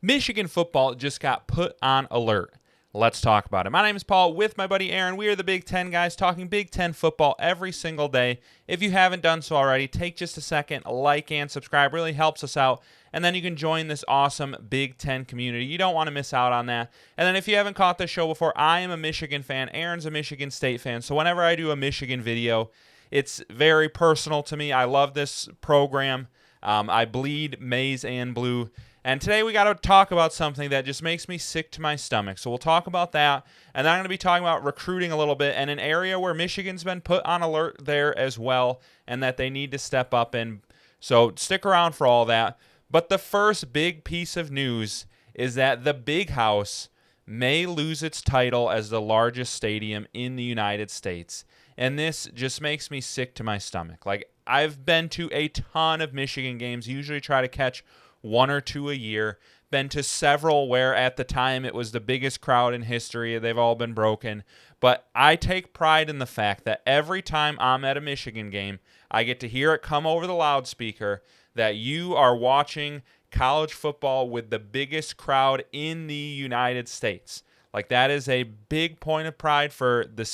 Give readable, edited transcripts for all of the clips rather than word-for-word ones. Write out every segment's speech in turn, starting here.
Michigan football just got put on alert. Let's talk about it. My name is Paul with my buddy Aaron. We are the Big Ten guys talking Big Ten football every single day. If you haven't done so already, take just a second, like and subscribe. Really helps us out. And then you can join this awesome Big Ten community. You don't want to miss out on that. And then if you haven't caught this show before, I am a Michigan fan. Aaron's a Michigan State fan. So whenever I do a Michigan video, it's very personal to me. I love this program. I bleed maize and blue. And today we got to talk about something that just makes me sick to my stomach. So we'll talk about that. And then I'm going to be talking about recruiting a little bit and an area where Michigan's been put on alert there as well and that they need to step up in. So stick around for all that. But the first big piece of news is that the Big House may lose its title as the largest stadium in the United States. And this just makes me sick to my stomach. Like, I've been to a ton of Michigan games, usually try to catch one or two a year. Been to several where at the time it was the biggest crowd in history. They've all been broken. But I take pride in the fact that every time I'm at a Michigan game, I get to hear it come over the loudspeaker that you are watching college football with the biggest crowd in the United States. Like, that is a big point of pride for the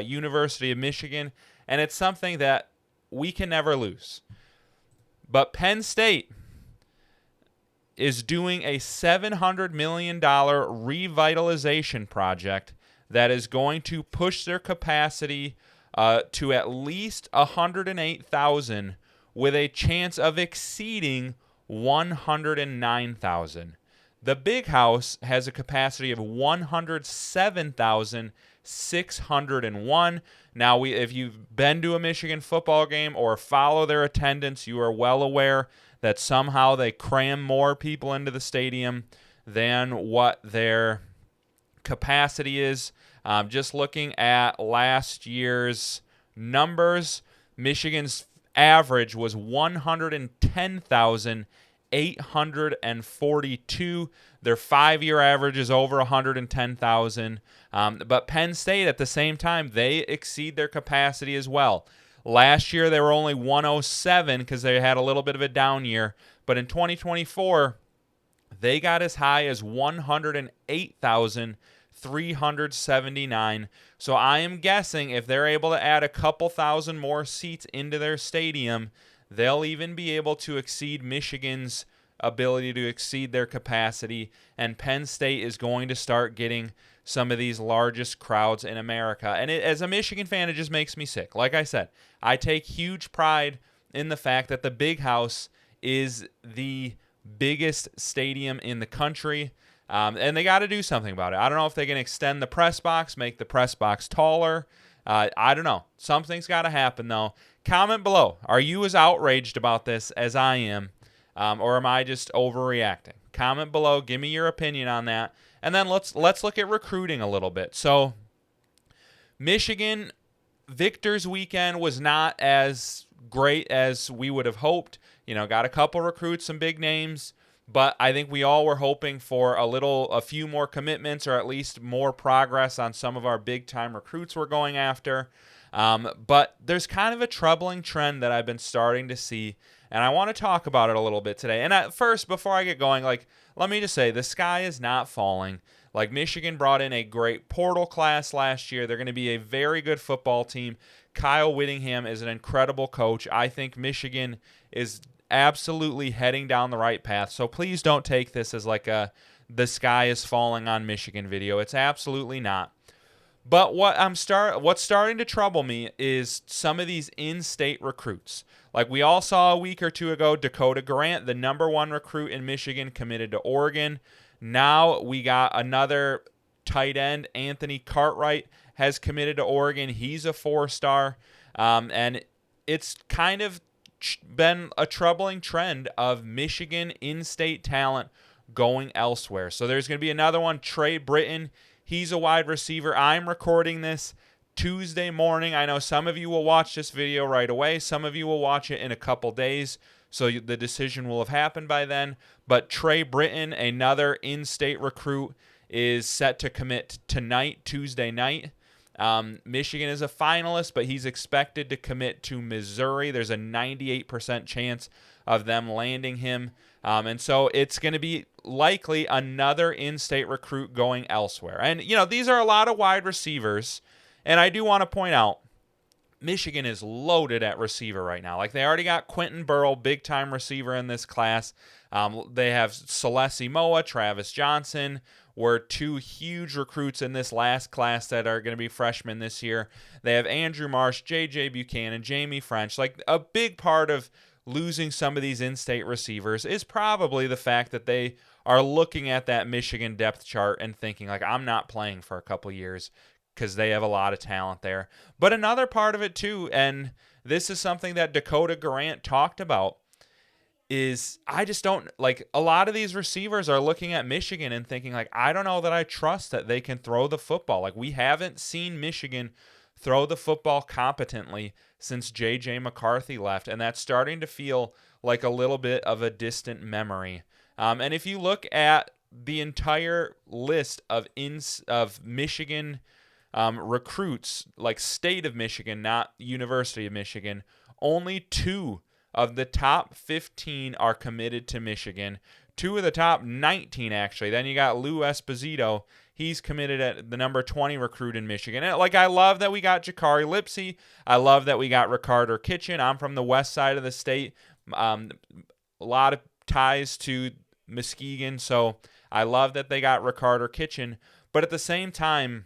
University of Michigan, and it's something that we can never lose. But Penn State is doing a $700 million revitalization project that is going to push their capacity to at least 108,000 with a chance of exceeding 109,000. The Big House has a capacity of 107,601. Now, if you've been to a Michigan football game or follow their attendance, you are well aware that somehow they cram more people into the stadium than what their capacity is. Just looking at last year's numbers, Michigan's average was 110,842. Their 5-year average is over 110,000. But Penn State, at the same time, they exceed their capacity as well. Last year, they were only 107 because they had a little bit of a down year. But in 2024, they got as high as 108,379. So I am guessing if they're able to add a couple thousand more seats into their stadium, they'll even be able to exceed Michigan's ability to exceed their capacity. And Penn State is going to start getting some of these largest crowds in America. And as a Michigan fan, it just makes me sick. Like I said, I take huge pride in the fact that the Big House is the biggest stadium in the country. And they got to do something about it. I don't know if they can extend the press box, make the press box taller. I don't know. Something's got to happen, though. Comment below. Are you as outraged about this as I am? Or am I just overreacting? Comment below. Give me your opinion on that. And then let's look at recruiting a little bit. So, Michigan, Victor's weekend was not as great as we would have hoped. You know, got a couple recruits, some big names. But I think we all were hoping for a few more commitments or at least more progress on some of our big-time recruits we're going after. But there's kind of a troubling trend that I've been starting to see, and I want to talk about it a little bit today. And at first, before I get going, let me just say, the sky is not falling. Michigan brought in a great portal class last year. They're going to be a very good football team. Kyle Whittingham is an incredible coach. I think Michigan is absolutely heading down the right path. So please don't take this as the sky is falling on Michigan video. It's absolutely not. But what's starting to trouble me is some of these in-state recruits. Like we all saw a week or two ago, Dakota Grant, the number one recruit in Michigan, committed to Oregon. Now we got another tight end, Anthony Cartwright, has committed to Oregon. He's a 4-star. And it's kind of been a troubling trend of Michigan in-state talent going elsewhere. So there's going to be another one, Trey Britton. He's a wide receiver. I'm recording this Tuesday morning. I know some of you will watch this video right away. Some of you will watch it in a couple days. So the decision will have happened by then. But Trey Britton, another in-state recruit, is set to commit tonight, Tuesday night. Michigan is a finalist, but he's expected to commit to Missouri. There's a 98% chance of them landing him. And so it's going to be likely another in-state recruit going elsewhere. And, these are a lot of wide receivers. And I do want to point out, Michigan is loaded at receiver right now. Like, they already got Quentin Burrell, big-time receiver in this class. They have Celesi Moa, Travis Johnson, were two huge recruits in this last class that are going to be freshmen this year. They have Andrew Marsh, J.J. Buchanan, Jamie French. Like, a big part of losing some of these in-state receivers is probably the fact that they are looking at that Michigan depth chart and thinking, like, I'm not playing for a couple years, because they have a lot of talent there. But another part of it too, and this is something that Dakota Grant talked about, is I just don't, like, a lot of these receivers are looking at Michigan and thinking, like, I don't know that I trust that they can throw the football. Like, we haven't seen Michigan throw the football competently since J.J. McCarthy left, and that's starting to feel like a little bit of a distant memory. And if you look at the entire list of Michigan recruits, like state of Michigan, not University of Michigan, only 2 of the top 15 are committed to Michigan. 2 of the top 19, actually. Then you got Lou Esposito. He's committed at the number 20 recruit in Michigan. And, like, I love that we got Jakari Lipsey. I love that we got Ricardo Kitchen. I'm from the west side of the state. A lot of ties to Muskegon, so I love that they got Ricardo Kitchen. But at the same time,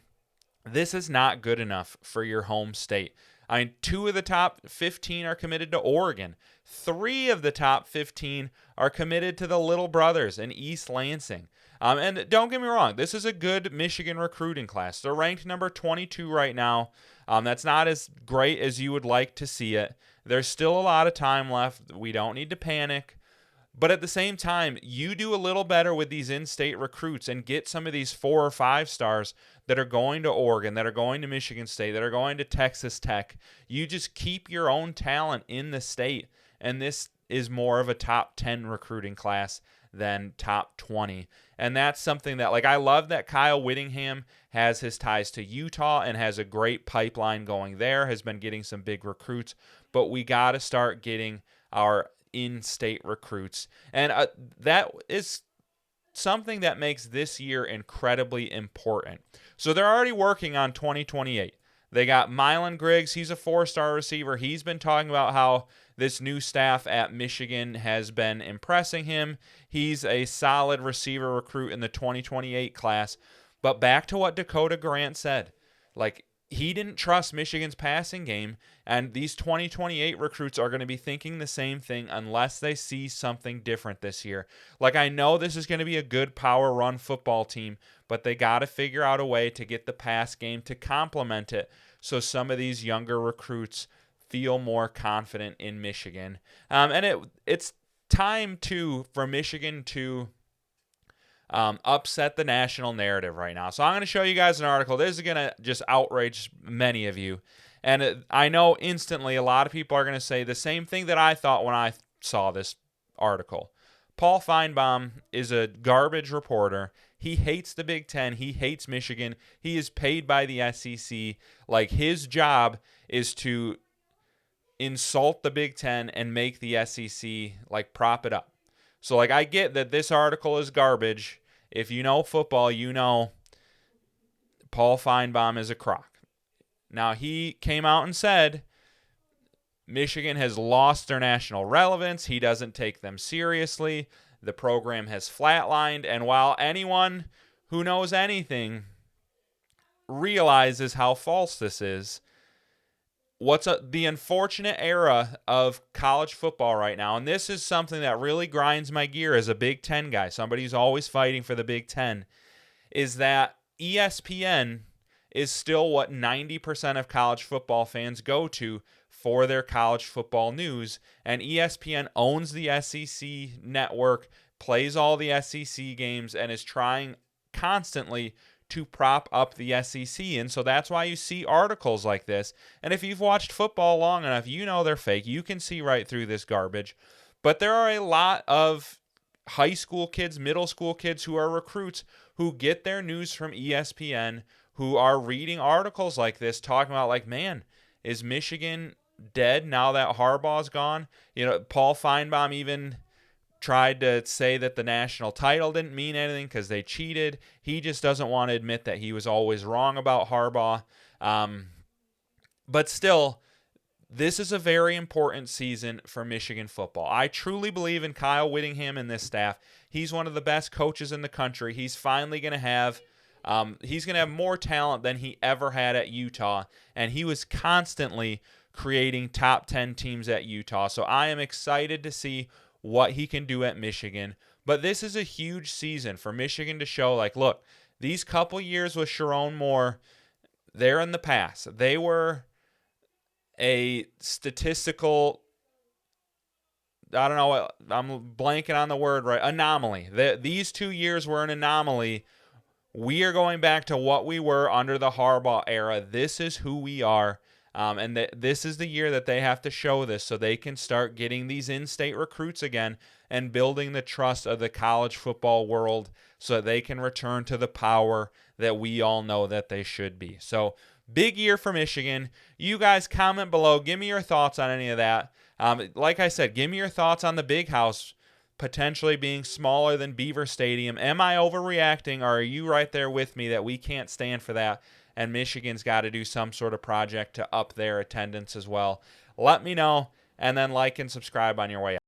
this is not good enough for your home state. I mean, 2 of the top 15 are committed to Oregon. 3 of the top 15 are committed to the Little Brothers in East Lansing. And don't get me wrong, this is a good Michigan recruiting class. They're ranked number 22 right now. That's not as great as you would like to see it. There's still a lot of time left. We don't need to panic. But at the same time, you do a little better with these in-state recruits and get some of these 4 or 5 stars that are going to Oregon, that are going to Michigan State, that are going to Texas Tech. You just keep your own talent in the state, and this is more of a top 10 recruiting class than top 20. And that's something that, like, I love that Kyle Whittingham has his ties to Utah and has a great pipeline going there, has been getting some big recruits, but we got to start getting our in-state recruits. And that is something that makes this year incredibly important. So they're already working on 2028. They got Mylan Griggs. He's a 4-star receiver. He's been talking about how this new staff at Michigan has been impressing him. He's a solid receiver recruit in the 2028 class. But back to what Dakota Grant said, like, he didn't trust Michigan's passing game, and these 2028 recruits are going to be thinking the same thing unless they see something different this year. Like, I know this is going to be a good power run football team, but they got to figure out a way to get the pass game to complement it so some of these younger recruits feel more confident in Michigan. And it's time, too, for Michigan to upset the national narrative right now. So I'm going to show you guys an article. This is going to just outrage many of you. And I know instantly a lot of people are going to say the same thing that I thought when I saw this article. Paul Feinbaum is a garbage reporter. He hates the Big Ten. He hates Michigan. He is paid by the SEC. Like, his job is to insult the Big Ten and make the SEC, like, prop it up. So, like, I get that this article is garbage. If you know football, you know Paul Feinbaum is a crock. Now, he came out and said Michigan has lost their national relevance. He doesn't take them seriously. The program has flatlined. And while anyone who knows anything realizes how false this is, the unfortunate era of college football right now, and this is something that really grinds my gear as a Big Ten guy, somebody who's always fighting for the Big Ten, is that ESPN is still what 90% of college football fans go to for their college football news, and ESPN owns the SEC network, plays all the SEC games, and is trying constantly to prop up the SEC. And so that's why you see articles like this. And if you've watched football long enough, you know they're fake. You can see right through this garbage. But there are a lot of high school kids, middle school kids who are recruits who get their news from ESPN, who are reading articles like this talking about, like, man, is Michigan dead now that Harbaugh's gone? You know, Paul Feinbaum even tried to say that the national title didn't mean anything because they cheated. He just doesn't want to admit that he was always wrong about Harbaugh. But still, this is a very important season for Michigan football. I truly believe in Kyle Whittingham and this staff. He's one of the best coaches in the country. He's finally going to have more talent than he ever had at Utah, and he was constantly creating top 10 teams at Utah. So I am excited to see what he can do at Michigan. But this is a huge season for Michigan to show, like, look, these couple years with Sharon Moore, they're in the past. They were a statistical, I don't know, I'm blanking on the word, right? Anomaly. These 2 years were an anomaly. We are going back to what we were under the Harbaugh era. This is who we are. And this is the year that they have to show this so they can start getting these in-state recruits again and building the trust of the college football world so that they can return to the power that we all know that they should be. So, big year for Michigan. You guys comment below. Give me your thoughts on any of that. Like I said, give me your thoughts on the Big House potentially being smaller than Beaver Stadium. Am I overreacting, or are you right there with me that we can't stand for that and Michigan's got to do some sort of project to up their attendance as well? Let me know, and then like and subscribe on your way out.